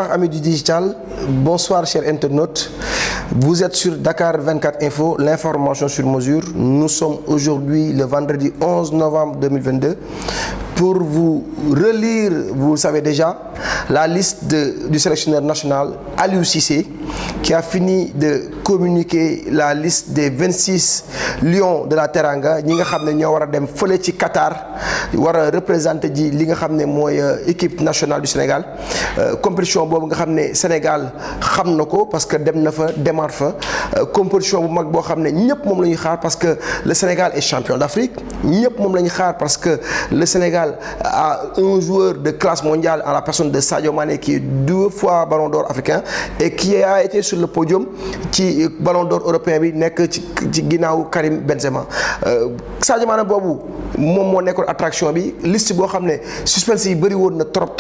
Bonsoir amis du digital, bonsoir chers internautes. Vous êtes sur Dakar 24 Info, l'information sur mesure. Nous sommes aujourd'hui le vendredi 11 novembre 2022 pour vous relire, vous le savez déjà, la liste du sélectionneur national Aliou Cissé qui a fini de communiquer la liste des 26 lions de la Teranga ñi nga xam ne ñoo war a dem fële ci Qatar war a représenter ji li nga xam ne mooy équipe nationale du Sénégal compétition boobu nga xam ne Sénégal xam na ko parce que dem na fa demaat fa compétition bu mag boo xam ne ñëpp moom la ñuy xaar parce que le Sénégal est champion d'Afrique ñëpp moom la ñuy xaar parce que le Sénégal a un joueur de classe mondiale en la personne de Sadio Mané qui est 2 fois ballon d'or africain et qui a été sur le podium ci ballon d'or européen bi nekk ci ginnaaw Karim Benzema Sadio Mané boobu moom moo nekkoon attraction bi liste boo xam ne suspense yi bëri woon na trop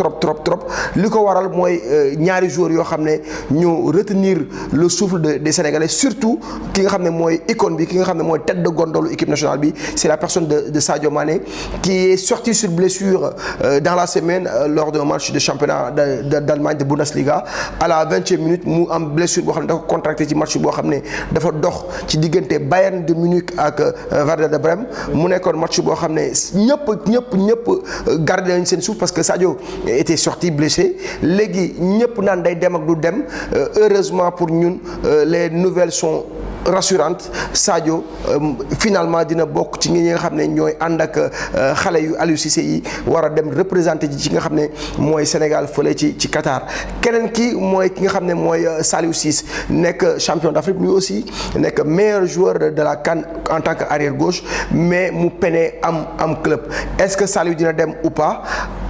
li ko waral mooy ñaari joueurs yoo xam ne ñu retenir le souffle des Sénégalais surtout ki nga xam ne mooy icône bi ki nga xam ne mooy tête de gondole équipe nationale bi c'est la personne de Sadio Mané qui est sorti sur blessure dans la semaine lors d'un match de championnat d'Allemagne de Bundesliga à la 20e minute mu am blessure boo xam ne dafa contracté ci match boo xam ne dafa dox ci diggante Bayern de Munich ak Werder de Brême mu nekkoon match boo xam ne ñëpp gardé nañ seen suuf parce que Sadio était sorti blessé léegi ñëpp naan day dem ak du dem heureusement pour ñun les nouvelles sont rassurante Sadio finalement dina bokk ci ñi nga xam ne ñooy ànd ak xale yu Aliou Cissé yi war a dem représenter ji ci nga xam ne mooy Sénégal fële ci Qatar keneen ki mooy ki nga xam ne mooy Saliou Ciss nekk champion d'Afrique lui aussi nekk meilleur joueur de la CAN en tant que arrière gauche mais mu peine am club est-ce que Saliou dina dem ou pas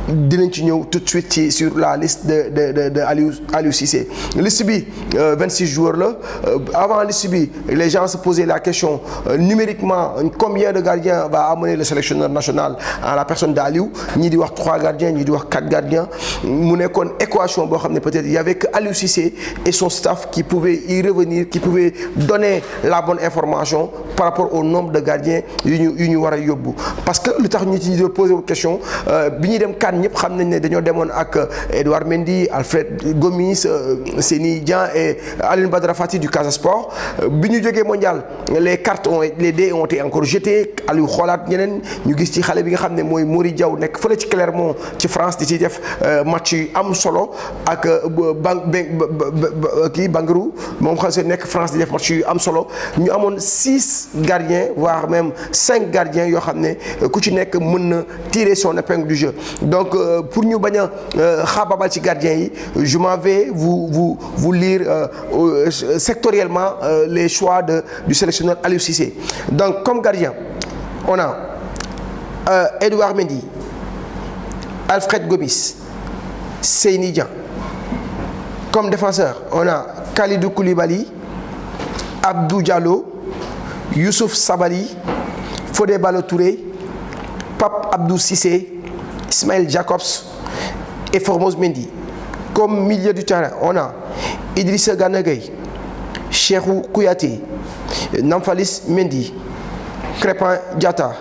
dinañ ci ñëw tout de suite sur la liste de Aliou Cissé liste bi 26 joueurs la avant liste bi les gens se posaient la question numériquement combien de gardiens va amener le sélectionneur national en la personne d'Aliou ñii di wax 3 gardiens ñii di wax 4 gardiens mu nekkoon équation boo xam ne peut-être il y avait que Aliou Cissé et son staff qui pouvaient y revenir qui pouvaient donner la bonne information par rapport au nombre de gardiens yu ñu war a yóbbu parce que lu tax ñu ci poser question bi ñuy dem CAN ñëpp xam nañ ne dañoo demoon ak Edouard Mendy Alfred Gomis Seny Dieng et Aline Badara Fati du Casa Sport bi ñu jógee mondial les dés ont été encore jetés Aliou xoolaat ñeneen ñu gis ci xale bi nga xam ne mooy Mori Diaw nekk fële ci Clermont ci France di ci def match yu am solo ak Bangrou moom xam se nekk France di def match yu am solo ñu amoon 6 gardiens voire même 5 gardiens yoo xam ne ku ci nekk mën na tirer son épingle du jeu donc pour ñu bañ a xaababal ci gardiens yi je m'en vais vous lire sectoriellement les choix du sélectionneur Aliou Cissé donc comme gardien on a Edouard Mendy Alfred Gomis Seny Dieng comme défenseur on a Kalidou Koulibaly Abdou Diallo Youssouf Sabaly Fodé Ballo-Touré Pape Abdou Cissé Ismaël Jacobs et Formose Mendy. Comme milieu du terrain, on a Idrissa Gana Gueye, Cheikhou Kouyaté, Namphalis Mendy, Crépin Diatta,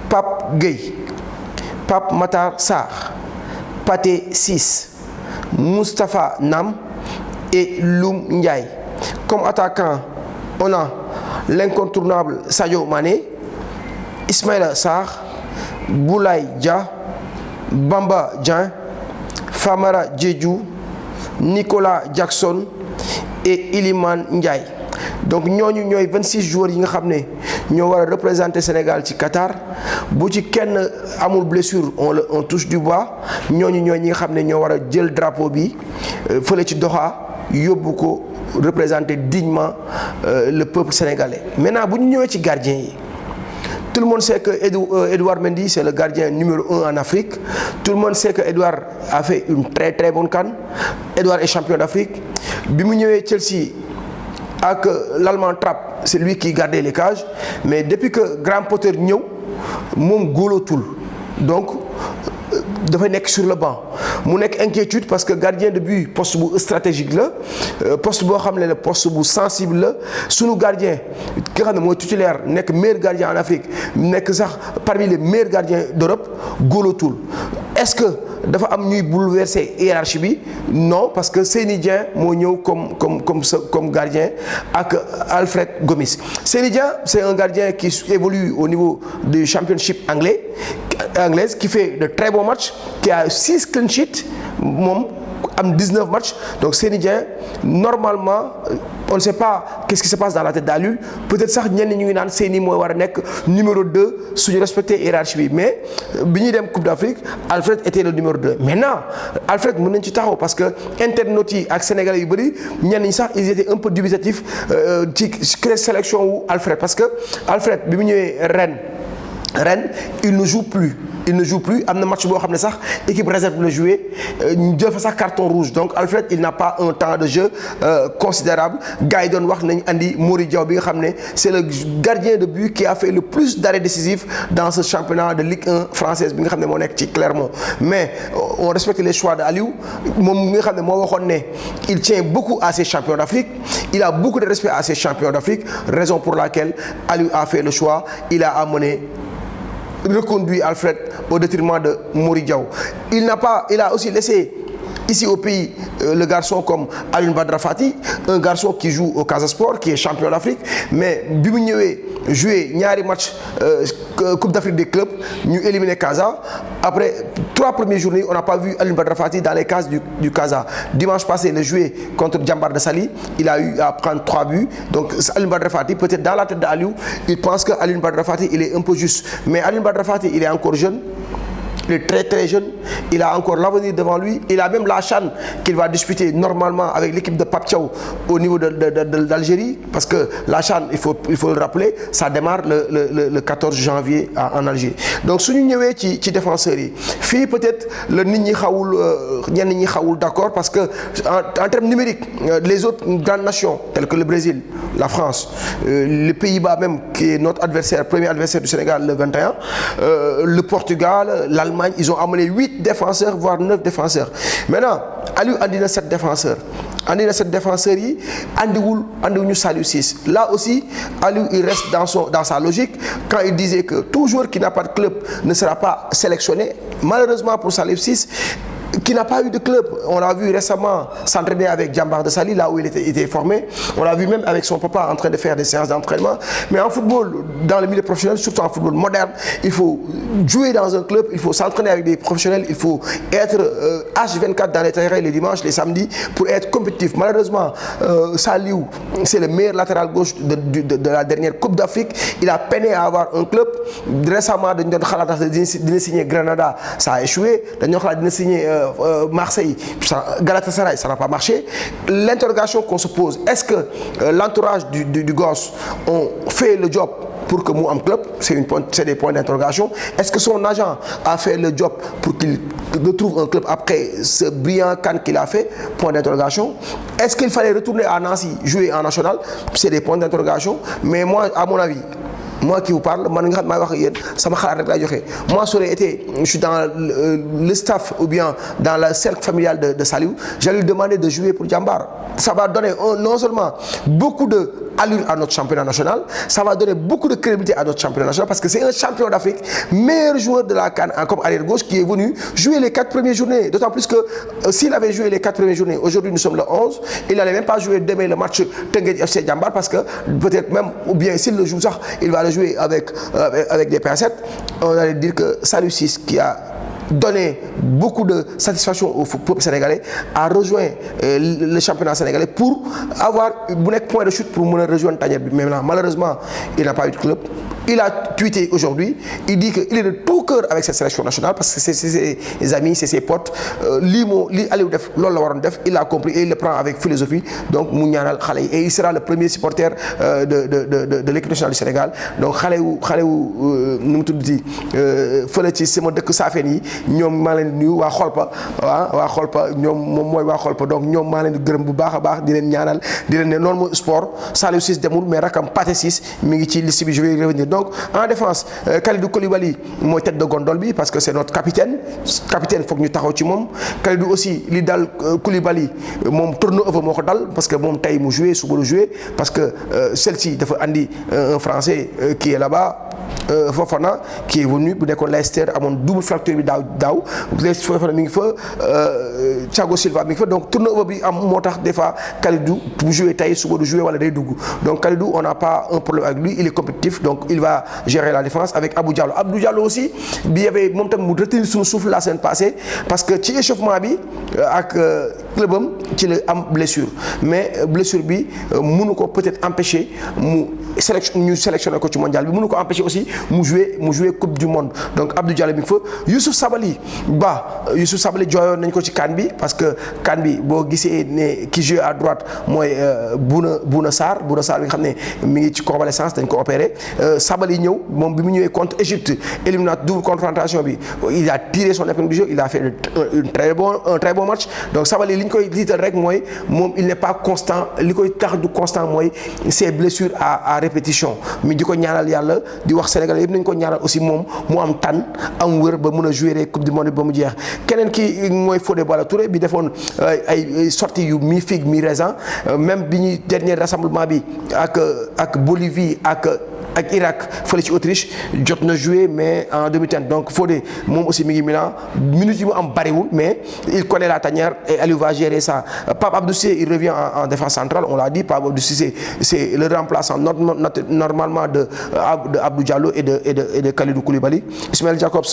Pape Gueye, Pape Matar Sarr, Pathé Ciss, Moustapha Nam et Loum Ndiaye. Comme attaquant, on a l'incontournable Sadio Mané, Ismaïla Sarr, Boulaye Dia, Bamba Dieng, Famara Diédhiou, Nicolas Jackson et Iliman Ndiaye donc ñooñu ñooy 26 joueurs yi nga xam ne ñoo war a représenter Sénégal ci Qatar bu ci kenn amul blessure on touche du bois ñooñu ñooy ñi nga xam ne ñoo war a jël drapeau bi fële ci Doha yóbbu ko représenter dignement le peuple sénégalais maintenant bu ñu ñëwee ci gardien yi. Tout le monde sait que Edouard Mendy c'est le gardien numéro 1 en Afrique. Tout le monde sait que Edouard a fait une très bonne CAN. Edouard est champion d'Afrique. Bi mu ñëwee Chelsea ak l'Allemand Trapp c'est lui qui gardait les cages mais depuis que Graham Potter ñëw moom góolootul donc dafay nekk sur le banc mu nekk inquiétude parce que gardien de but poste bu stratégique la poste boo xam ne la poste bu sensible la sunu gardien ki nga xam ne mooy titulaire nekk meilleur gardien en Afrique nekk sax parmi les meilleurs gardiens d'Europe góolootul est-ce que dafa am ñuy bouleverser hiérarchie bi non parce que Seny Dieng moo ñëw comme gardien ak Alfred Gomis. Seny Dieng c'est un gardien qui évolue au niveau du championship anglaise qui fait de très bons matchs, qui a 6 clean sheets moom am 19 matchs. Donc Seny Dieng normalement on ne sait pas qu'est-ce qui se passe dans la tête d'Aliou, peut-être sax ñenn ñu ngi naan Seny mooy war a nekk numéro 2 suñu respecté hiérarchie bi, mais bi ñuy dem Coupe d'Afrique Alfred était le numéro 2. Maintenant Alfred mën nañ ci taxaw parce que internautes yi ak sénégalais yu bëri ñenn ñi sax ils étaient un peu dubitatifs ci sélection wu Alfred, parce que Alfred bi mu ñëwee Rennes il ne joue plus. Am na match boo xam ne sax équipe réserve la joué ñu jël fa sax carton rouge. Donc Alfred il n'a pas un temps de jeu considérable. Gars yi doon wax nañ andi Mori Diaw bi nga xam ne c'est le gardien de but qui a fait le plus d'arrêts décisifs dans ce championnat de Ligue 1 française bi nga xam ne moo nekk ci Clermont. Mais on respecte les choix de Aliou moom mi nga xam ne moo waxoon ne il tient beaucoup à ces champions d'Afrique, il a beaucoup de respect à ces champions d'Afrique, raison pour laquelle Aliou a fait le choix, il a amené reconduit Alfred au détriment de Mori Diaw. Il a aussi laissé ici au pays le garçon comme Alioune Badara Fati, un garçon qui joue au Casa Sport, qui est champion d'Afrique, mais bi mu ñëwee joué ñaari match Coupe d'Afrique des clubs ñu éliminé Casa. Après 3 premières journées on n'a pas vu Alioune Badara Fati dans les cases du Casa. Dimanche passé il a joué contre Jambar de Saly, il a eu à prendre 3 buts. Donc Alioune Badara Fati, peut-être dans la tête d'Aliou, il pense que Alioune Badara Fati il est un peu juste, mais Alioune Badara Fati il est encore jeune. Il est très très jeune, il a encore l'avenir devant lui, il a même la CHAN qu'il va disputer normalement avec l'équipe de Pape Thiaw au niveau d'Algérie, parce que la CHAN, il faut le rappeler, ça démarre le 14 janvier en Algérie. Donc su ñu ñëwee ci défenseurs yi fii peut-être le nit ñi xawul d'accord, parce que en termes numériques les autres grandes nations telles que le Brésil, la France, les Pays-Bas même qui est notre adversaire, premier adversaire du Sénégal le 21, le Portugal, l'Allemagne, ils ont amené 8 défenseurs voire 9 défenseurs. Maintenant Aliou andi na 7 défenseurs yi andiwuñu Saliou Ciss. Là aussi Aliou il reste dans sa logique quand il disait que tout joueur qui n'a pas de club ne sera pas sélectionné. Malheureusement pour Saliou Ciss qui n'a pas eu de club, on l'a vu récemment s'entraîner avec Jambar de Saly, là où il était formé. On l'a vu même avec son papa en train de faire des séances d'entraînement. Mais en football, dans le milieu professionnel, surtout en football moderne, il faut jouer dans un club, il faut s'entraîner avec des professionnels, il faut être H24 dans les terrains les dimanches, les samedis pour être compétitif. Malheureusement, Saliou, c'est le meilleur latéral gauche de la dernière Coupe d'Afrique. Il a peiné à avoir un club. Récemment, il a signé Granada, ça a échoué. Il a signé Marseille, Galatasaray, ça n'a pas marché. L'interrogation qu'on se pose, est-ce que l'entourage du gosse ont fait le job pour que Mou am club? C'est des points d'interrogation. Est-ce que son agent a fait le job pour qu'il retrouve un club après ce brillant CAN qu'il a fait? Point d'interrogation. Est-ce qu'il fallait retourner à Nancy jouer en national? C'est des points d'interrogation. Mais moi, à mon avis, moi qui vous parle, man nga xam maa wax ak yéen sama xalaat rek laay joxe. Moi ça aurait été, je suis dans le staff ou bien dans le cercle familial de Saliou, j'allais lui demander de jouer pour Jambar. Ça va donner non seulement beaucoup de allure à notre championnat national, ça va donner beaucoup de crédibilité à notre championnat national, parce que c'est un champion d'Afrique, meilleur joueur de la CAN comme arrière gauche, qui est venu jouer les 4 premières journées. D'autant plus que s'il avait joué les 4 premières journées, aujourd'hui nous sommes le 11, il n'allait même pas jouer demain le match Teungueth FC Jambar, parce que peut-être même, ou bien s'il le joue ça, il va le jouer avec des pincettes. On allait dire que Saliou Ciss, qui a donné beaucoup de satisfaction au peuple sénégalais, a rejoint le championnat sénégalais pour avoir un point de chute pour rejoindre Tanière. Mais malheureusement, il n'a pas eu de club. Il a tweeté aujourd'hui, il dit qu'il est de tout cœur avec cette sélection nationale, parce que c'est ses amis, c'est ses potes. Il a compris et il le prend avec philosophie. Donc, et il sera le premier supporter de l'équipe nationale du Sénégal. Donc, ñoom maa leen di nuyu waa Xolpa waa Xolpa ñoom moom mooy waa Xolpa, donc ñoom maa leen di gërëm bu baax a baax di leen ñaanal di leen ne noonu mooy sport. Saliou Ciss demul mais rakam Pathé Ciss mi ngi ci liste bi, je vais revenir. Donc en défense Kalidou Koulibaly mooy tête de gondole bi, parce que c'est notre capitaine foog ñu taxaw ci moom. Kalidou aussi li dal Koulibaly moom turnover moo ko dal, parce que moom tey mu joué suba lu joué, parce que Chelsea dafa andi un Français qui est là-bas, Fofana qui est venu bu nekkoon Leicester amoon double fracture bi daaw Fofana mi ngi fa Thiago Silva mi ngi fa donc turnover bi am moo tax des fois Kalidou bu jouer tey suba du jouer wala day dugg donc Kalidou on n'a pas un problème avec lui il est compétitif donc il va gérer la défense avec Abdou Diallo aussi bi y moom tam mu retenir suñu souffle la semaine passée parce que ci échauffement bi ak clubam ci la am blessure mais blessure bi mënu ko peut-être empêcher ñu sélectionné ko ci mondial bi mënu ko empêcher aussi mu jouer coupe du monde donc Abdou Diallo bi fa Youssouf Sabaly jooyoon nañ ko ci CAN bi parce que CAN bi boo gisee ne qui joue à droite mooy Bouna Sarr bi nga xam ne mi ngi ci convalescence dañ ko opéré Sabaly ñëw moom bi mu ñëwee contre Égypte éliminatoire double confrontation bi il a tiré son épingle du jeu il a fait un très bon match donc Sabaly li ñu koy liital rek mooy moom il n'est pas constant li koy tax du constant mooy ses blessures à répétition mi di ko ñaanal yàlla di wax Sénégalais yëpp nañu ko ñaanal aussi moom mu am tànn am wër ba mën a jouer coupe du monde ba mu jeex keneen ki mooy Fodé Ballo-Touré bi defoon ay sorties yu mi figue mi raisin même bi ñuy dernier rassemblement bi ak Bolivie ak Irak fële ci Autriche jot na jouer mais en demi-teinte donc Fodé moom aussi mi ngi Milan minutes yi mu am bariwul mais il connaît la tanière et Aliou va gérer ça. Pape Abdou Cissé il revient en défense centrale on l'a dit Pape Abdou Cissé c'est le remplaçant normalement de Abdou Diallo et de Kalidou Koulibaly. Ismaël Jacobs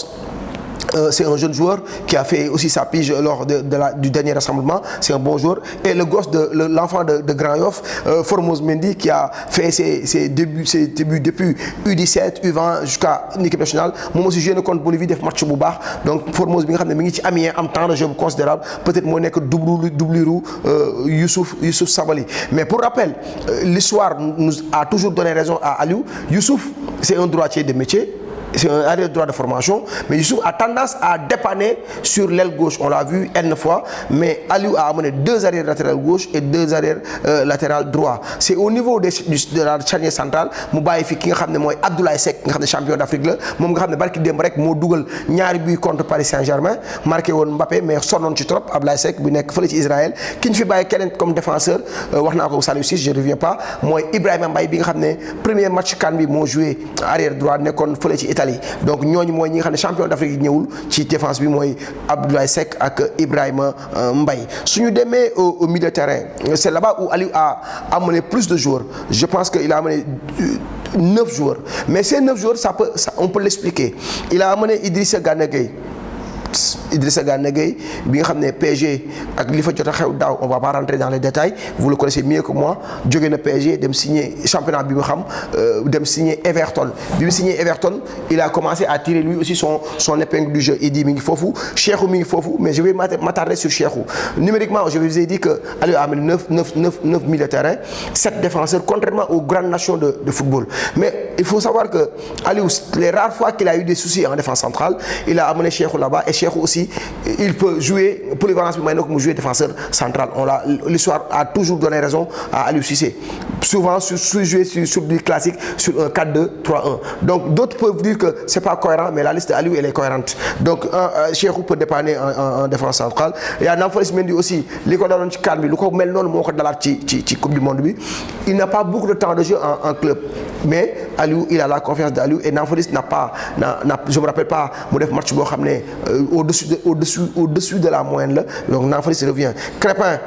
c'est un jeune joueur qui a fait aussi sa pige lors du dernier rassemblement c'est un bon joueur et le gosse l'enfant de Grand Yoff Formose Mendy qui a fait ses débuts depuis U17 U20 jusqu'à l'équipe nationale moom aussi joué na contre Bolivie def match bu baax donc Formose bi nga xam ne mi ngi ci Amiens am temps de jeu considérable peut-être moo nekk doublure Youssouf Sabaly mais pour rappel l'histoire nous a toujours donné raison à Aliou Youssouf c'est un droitier de métier. C'est un arrière droit de formation mais Youssouf a tendance à dépanner sur l'aile gauche on l'a vu N fois mais Aliou a amené 2 arrières latérales gauche et 2 arrières latérales droit c'est au niveau de la charnière centrale mu bàyyi fi ki nga xam ne mooy Abdoulaye Seck nga xam ne champion d'Afrique la moom nga xam ne barki démb rek moo dugal ñaari buts contre Paris Saint-Germain marqué woon Mbappé mais sonnoon ci trop Abdoulaye Seck bu nekk fële ci Israël ki ñu fi bàyyi keneen comme défenseur wax naa ko Saliou Ciss je reviens pas mooy Ibrahima Mbaye bi nga xam ne premier match CAN bi moo joué arrière droit nekkoon fële ci Italie donc ñooñu mooy ñi nga xam ne champion d'Afrique yi ñëwul ci défense bi mooy Abdoulaye Seck ak Ibrahima Mbaye suñu demee au milieu de terrain c'est là-bas où Aliou a amené plus de joueurs je pense que il a amené 9 joueurs mais ces 9 joueurs on peut l'expliquer il a amené Idrissa Gana Gueye bi nga xam ne PSG ak li fa jot a xew daaw on va pas rentrer dans les détails vous le connaissez mieux que moi jóge na PSG dem signer championnat bi mu xam dem signer Everton bi mu signer Everton il a commencé à tirer lui aussi son épingle du jeu Idi mi ngi foofu Cheikhou mi ngi foofu mais je vais m'attarder sur Cheikhou numériquement je vous ai dit que Aliou a amené 9 milieux de terrain 7 défenseurs contrairement aux grandes nations de football mais il faut savoir que Aliou les rares fois qu'il a eu des soucis en défense centrale il a amené Cheikhou là-bas et Cheikhou aussi il peut jouer polyvalence bi may na ko mu jouer défenseur central l'histoire a toujours donné raison à Aliou Cissé souvent jouer sur du classique sur un 4-2-3-1 donc d'autres peuvent dire que c'est pas cohérent mais la liste de Aliou elle est cohérente donc Cheikhou peut dépanner en défense centrale il y a Nampalys Mendy aussi li ko daloon ci CAN bi lu ko mel noonu moo ko dalaat ci coupe du monde bi il n'a pas beaucoup de temps de jeu en club mais Aliou il a la confiance d'Aliou et Nampalys je me rappelle pas mu def match boo xam ne au-dessus de la moyenne là donc Nampalys revient Crépin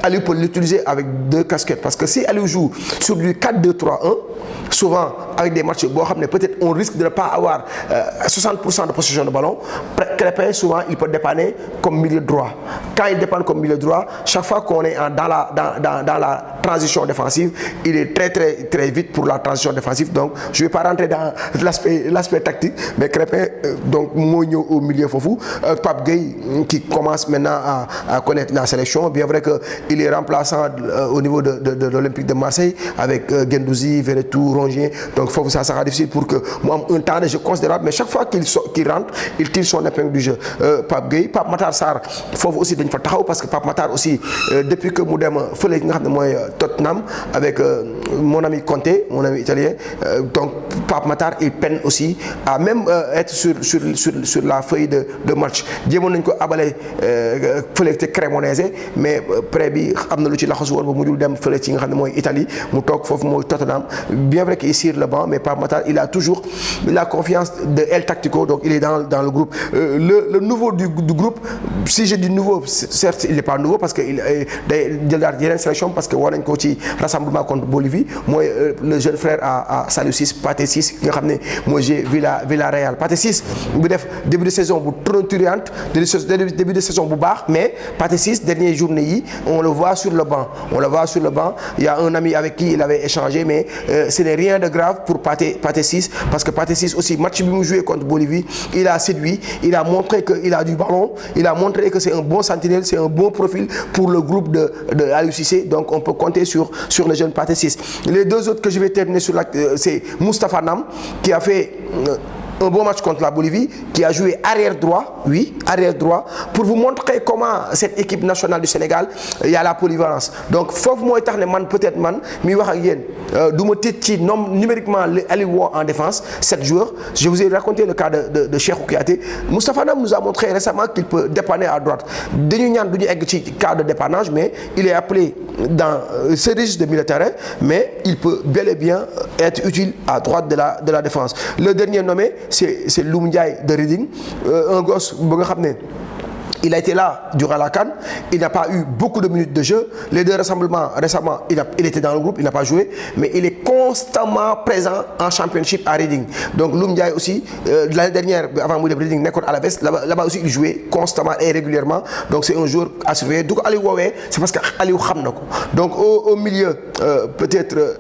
Aliou peut l'utiliser avec 2 casquettes parce que si Aliou joue sur du 4-2-3-1 souvent avec des matchs boo xam ne peut-être on risque de ne pas avoir 60% de possession de ballon Crépin souvent il peut dépanner comme milieu droit quand il dépanne comme milieu droit chaque fois qu'on est dans la transition défensive il est très vite pour la transition défensive donc je vais pas rentrer dans l'aspect tactique mais Crépin donc moo ñëw au milieu foofu Pape Gueye qui commence maintenant à connaître la sélection bien vrai que il est remplaçant au niveau de l'Olympique de Marseille avec Guendouzi Verretou Rongier donc foofu ça sera difficile pour que mu am un temps de jeu considérable mais chaque fois qu'il rentre il tire son épingle du jeu Pape Gueye Pape Matar Sarr foofu aussi dañ fa taxaw parce que Pape Matar aussi depuis que mu dem fële nga xam ne mooy Tottenham avec mon ami Conte mon ami italien donc Pape Matar il peine aussi à même être sur la feuille de match jéemoon nañ ko abale fële te Cremonese mais prêt bi bi am na lu ci laxasu woon ba mujjul dem fële ci nga xam ne mooy Italie mu toog foofu mooy Tottenham bien vrai qu'il sur le banc mais Pape Matar il a toujours la confiance de El Tactico donc il est dans le groupe le nouveau du groupe si je dis nouveau certes il n'est pas nouveau parce que il day jël daal yeneen sélection parce que war nañ ko ci rassemblement contre Bolivie mooy le jeune frère à Saliou Ciss Pathé Ciss ki nga xam ne mooy joué Villarreal Pathé Ciss bu def début de saison bu tonitruante début de saison bu baax mais Pathé Ciss dernière journée yi on le voit sur le banc il y a un ami avec qui il avait échangé mais ce n'est rien de grave pour Pathé Ciss parce que Pathé Ciss aussi match bi mu joué contre Bolivie il a séduit il a montré que il a du ballon il a montré que c'est un bon sentinelle c'est un bon profil pour le groupe de Aliou Cissé donc on peut compter sur le jeune Pathé Ciss. Les deux autres que je vais terminer sur c'est Moustapha Nam qui a fait un bon match contre la Bolivie qui a joué arrière droit pour vous montrer comment cette équipe nationale du Sénégal il y a la polyvalence donc foofu mooy tax ne man peut-être man mi wax ak yéen du ma tiit ci numériquement Aliou woo en défense 7 joueurs je vous ai raconté le cas de Cheikhou Kouyaté Moustapha Nam nous a montré récemment qu'il peut dépanner à droite dañu ñaan du ñu egg ci cas de dépannage mais il est appelé dans ce registre de milieu de terrain mais il peut bel et bien être utile à droite de la défense. Le dernier nommé c'est Loum Ndiaye de Reading un gosse ba nga xam ne il a été là durant la CAN il n'a pas eu beaucoup de minutes de jeu les deux rassemblements récemment il était dans le groupe il n'a pas joué mais il est constamment présent en championship à Reading donc Loum Ndiaye aussi l'année dernière avant muy dem Reading nekkoon à la baisse là-bas aussi il jouait constamment et régulièrement donc c'est un joueur à surveiller du ko Aliou woowee c'est parce que Aliou xam na ko donc au milieu peut-être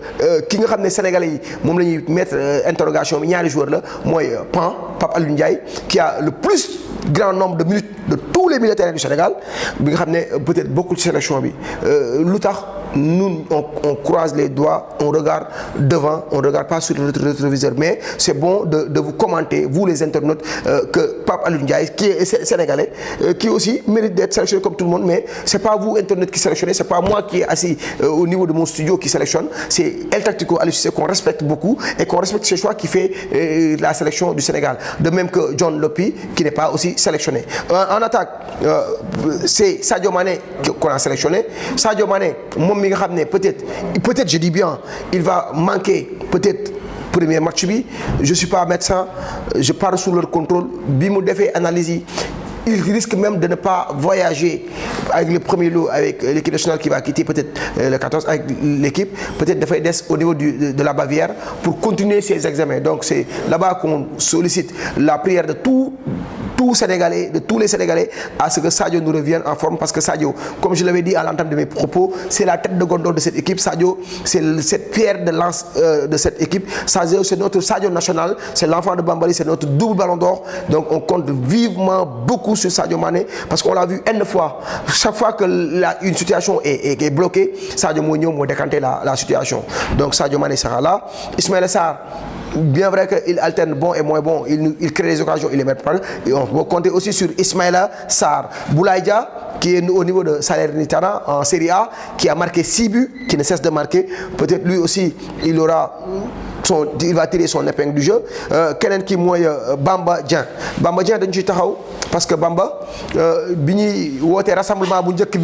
ki nga xam ne Sénégalais yi moom la ñuy mettre interrogation bi ñaari joueurs la mooy Pape Aliou Ndiaye qui a le plus grand nombre de minutes de tous les militaires du Sénégal bi nga xam ne peut-être bokkul ci sélection bi lu tax nous on croise les doigts on regarde devant on regarde pas sur le rétroviseur mais c'est bon de vous commenter vous les internautes que Pape Aliou Ndiaye qui est sénégalais qui aussi mérite d'être sélectionné comme tout le monde mais c'est pas vous internautes qui sélectionnez c'est pas moi qui est assis au niveau de mon studio qui sélectionne c'est El Tactico Aliou Cissé qu'on respecte beaucoup et qu'on respecte ce choix qui fait la sélection du Sénégal de même que John Lopy qui n'est pas aussi sélectionné en attaque c'est Sadio Mané qu'on a sélectionné Sadio Mané moom mi nga xam ne peut-être je dis bien il va manquer peut-être premier match bi je suis pas médecin je parle sous leur contrôle bi mu defee analyse yi il risque même de ne pas voyager avec le premier lot avec l'équipe nationale qui va quitter peut-être le 14 avec l'équipe peut-être dafay des au niveau de la Bavière pour continuer ses examens donc c'est là-bas qu'on sollicite la prière de tous les Sénégalais à ce que Sadio nous revienne en forme parce que Sadio comme je l'avais dit à l'entame de mes propos c'est la tête de gondole de cette équipe Sadio c'est cette pierre de lance de cette équipe Sadio c'est notre Sadio national c'est l'enfant de Bambali c'est notre double ballon d'or donc on compte vivement beaucoup sur Sadio Mané parce qu'on l'a vu une fois chaque fois que une situation est bloquée Sadio moo ñëw moo décanter la situation donc Sadio Mané sera là Ismaïla Sarr bien vrai qu'il alterne bon et moins bon il crée des occasions il les met pas et on peut compter aussi sur Ismaïla Sarr Boulaye Dia qui est au niveau de Salernitana en Série A qui a marqué 6 buts qui ne cesse de marquer peut-être lui aussi il va tirer son épingle du jeu keneen ki mooy Bamba Dieng dañu ciy taxaw parce que Bamba bi ñuy wootee rassemblement bu njëkk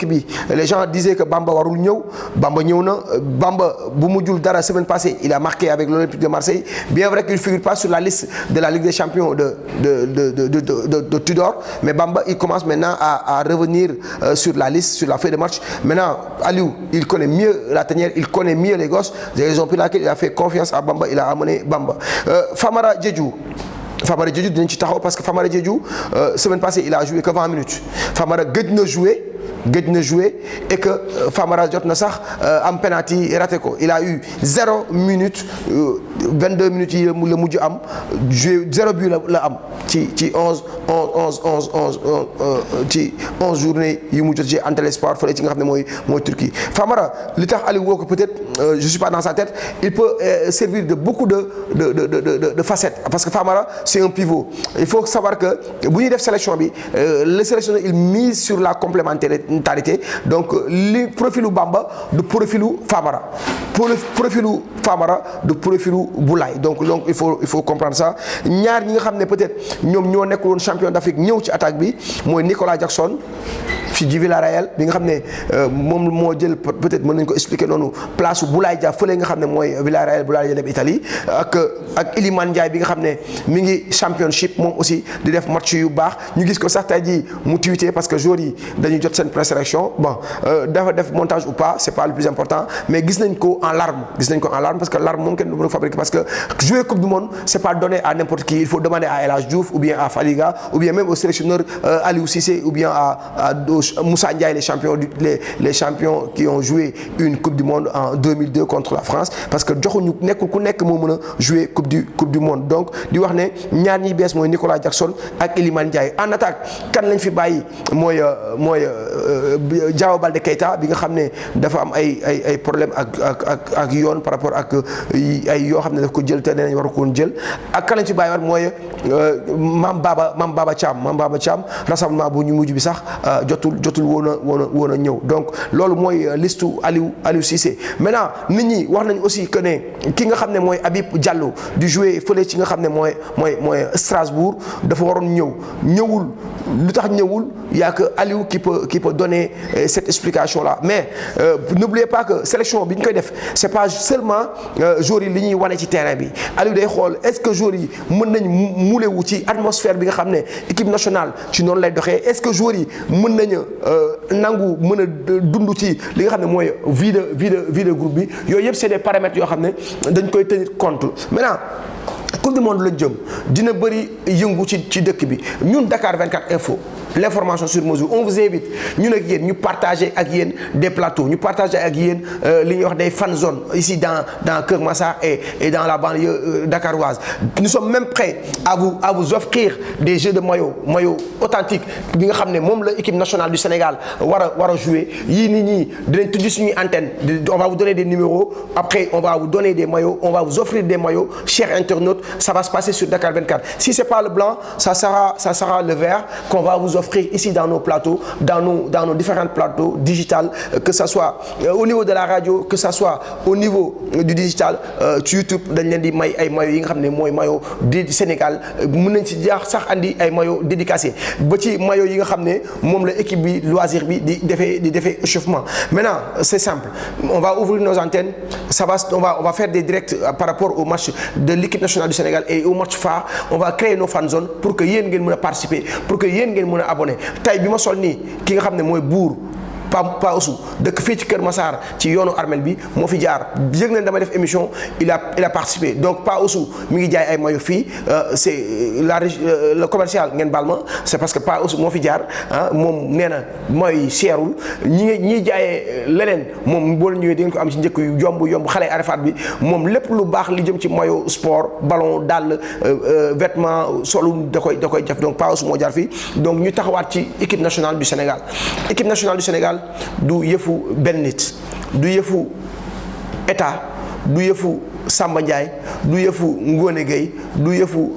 bi les gens disaient que Bamba warul ñëw Bamba ñëw na Bamba bu mujjul dara semaine passée il a marqué avec l'Olympique de Marseille bien vrai qu'il ne figure pas sur la liste de la Ligue des Champions de Tudor mais Bamba il commence maintenant à revenir sur la liste sur la feuille de match maintenant Aliou il connaît mieux la tanière il connaît mieux les gosses c'est la raison pour laquelle il a fait confiance à Bamba il a amené Bamba Famara Diédhiou dinañ ci taxaw parce que Famara Diédhiou semaine passée il a joué que 20 minutes Famara gëj na jouer et que Famara jot na sax am penalty raté ko il a eu 0 minute 22 minutes yi la mujj am joué 0 but la am ci 11 journées yi mu jot ci Antalya Sport fële ci nga xam ne mooy Turquie Famara li tax Aliou woo ko peut-être je suis pas dans sa tête il peut servir de beaucoup de facettes parce que Famara c'est un pivot il faut savoir que bu ñuy def sélection bi le sélectionneur il mise sur la complémentarité donc li profilu Bamba du profilu Famara profilu Famara du profilu Boulaye donc il faut comprendre ça. ñaar ñi nga xam ne peut-être ñoom ñoo nekk woon champion d'Afrique ñëw ci attaque bi mooy Nicolas Jackson fi ji Villarreal bi nga xam ne moom moo jël peut-être mën nañu ko expliquer noonu place Boulaye Dia fële nga xam ne mooy Villarreal Boulaye Dia Italie ak Iliman Ndiaye bi nga xam ne mi ngi championship moom aussi di def match yu baax ñu gis ko sax tey jii mu tweeté parce que joueurs yi dañuy jot seen présélection bon dafa def montage ou pas c'est pas le plus important mais gis nañ ko en larmes parce que larme moom kenn du mën a fabriquer parce que jouer coupe du monde c'est pas donné à n'importe qui il faut demander à El Hadj Diouf ou bien à Fadiga ou bien même au sélectionneur Aliou Cissé ou bien à Moussa Ndiaye les champions qui ont joué une coupe du monde en 2002 contre la France parce que joxuñu nekkul ku nekk moo mën a jouer coupe du monde donc di wax ne ñaar ñi bees mooy Nicolas Jackson ak Iliman Ndiaye en attaque kan lañ fi bàyyi mooy Diao Baldé Keita bi nga xam ne dafa am ay problème ak yoon par rapport ak ay yoo xam ne daf ko jël te nee nañ waru ko woon jël ak kan lañ fi bàyyi war mooy Mame Baba Thiam rassemblement bu ñu mujj bi sax jotul woon a ñëw donc loolu mooy listu Aliou Cissé maintenant nit ñi wax nañ aussi que ne ki nga xam ne mooy Habib Diallo di jouer fële ci nga xam ne mooy Strasbourg dafa waroon ñëwul lu tax ñëwul y a que Aliou qui peut donner cette explication là mais n'oubliez pas que sélection bi ñu koy def c'est pas seulement joueurs yi li ñuy wane ci terrain bi Aliou day xool est-ce que joueurs yi mën nañ mouler wu ci atmosphère bi nga xam ne équipe nationale ci noonu lay doxee est-ce que joueurs yi mën nañu nangu mën a dund ci li nga xam ne mooy vie de groupe bi yooyu yëpp c'est des paramètres yoo xam ne dañ koy tenir compte maintenant coupe du monde lañ jëm dina bëri yëngu ci dëkk bi ñun Dakar 24 Info l'information sur mesure on vous invite ñun ak yéen ñu partager ak yéen des plateaux ñu partager ak yéen li ñuy wax des fan zones ici dans Keur Massar et dans la banlieue dakaroise nous sommes même prêts à vous offrir des jeux de maillot authentiques bi nga xam ne moom la équipe nationale du Sénégal war a jouer yii nit ñi dinañ tuddi suñuy antenne on va vous donner des numéros après on va vous donner des maillots on va vous offrir des maillots chers internautes ça va se passer sur Dakar 24 si c'est pas le blanc ça sera le vert qu'on va vous offrir ici dans nos plateaux, dans nos différents plateaux digital, que ça soit au niveau de la radio, que ça soit au niveau du digital, ci YouTube dañ leen di may ay maillots yi nga xam ne mooy maillot du Sénégal mën nañ ci jaar sax andi ay maillots dédicacés ba ci maillots yi nga xam ne moom la équipe bi loisir bi di defee échauffement. Maintenant c'est simple, on va ouvrir nos antennes, on va faire des directs par rapport au match de l'équipe nationale du Sénégal et au match phare, on va créer nos fan zones pour que yéen ngeen mën a participer, pour que yéen ngeen mën a abonné tey bi ma sol nii ki nga xam ne mooy buur Pa Ousou dëkk fii ci Kër Massar ci yoonu armel bi moo fi jaar yëg nañ damay def émission il a participé donc Pa Ousou mi ngi jaay ay maillot fii c'est le commercial ngeen baal ma c'est parce que Pa Ousou moo fi jaar moom nee na maillot yi seerul ñi jaayee leneen moom boo leen ñëwee di ngeen ko am ci njëkk yu yomb xale Arafat bi moom lépp lu baax li jëm ci maillot sport ballon dàll vêtement solu da koy def donc Pa Ousou moo jaar fii donc ñu taxawaat ci équipe nationale du Sénégal du yëfu benn nit du yëfu état du yëfu Samba Ndiaye du yëfu Ngone Gueye du yëfu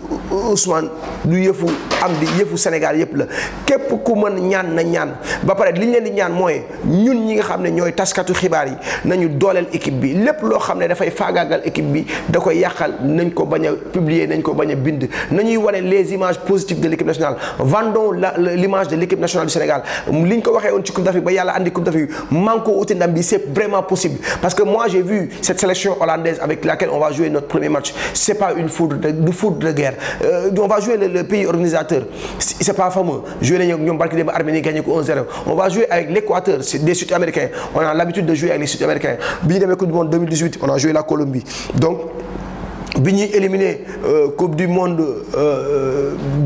Ousmane du yëfu Amdi yëfu Sénégal yëpp la képp ku mën ñaan na ñaan ba pare li ñu leen di ñaan mooy ñun ñi nga xam ne ñooy taskatu xibaar yi nañu dooleel équipe bi lépp loo xam ne dafay faagaagal équipe bi da koy yàqal nañ ko bañ a publier nañ ko bañ a bind nañuy wane les images positives de l'équipe nationale vendons l'image de l'équipe nationale du Sénégal li ñu ko waxee woon ci Coupe d'Afrique ba yàlla andi Coupe d'Afrique man ko uti ndam bi c'est vraiment possible parce que moi j'ai vu cette sélection hollandaise avec laquelle on va jouer notre premier match c'est pas une foudre de guerre on va jouer le pays organisateur c'est pas fameux jouer nañu ñoom barki dem Arménie gagné ko 1-0 on va jouer avec l'Équateur des Sud-Américains on a l'habitude de jouer avec les Sud-Américains bi ñu demee Coupe du monde 2018 on a joué la Colombie donc bi ñuy éliminé Coupe du monde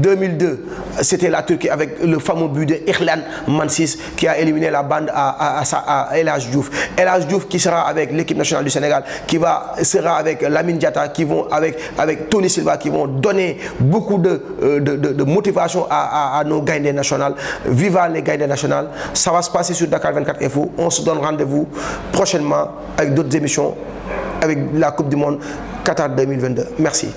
2002 c'était la Turquie avec le fameux but de İhlan Mansiz qui a éliminé la bande à El Hadj Diouf. El Hadj Diouf qui sera avec l'équipe nationale du Sénégal qui sera avec Lamine Diatta qui vont avec Tony Silva qui vont donner beaucoup de motivation à nos gaynde nationales. Viva les gaynde nationales. Ça va se passer sur Dakar 24 Info. On se donne rendez-vous prochainement avec d'autres émissions avec la Coupe du monde Qatar 2022. Merci.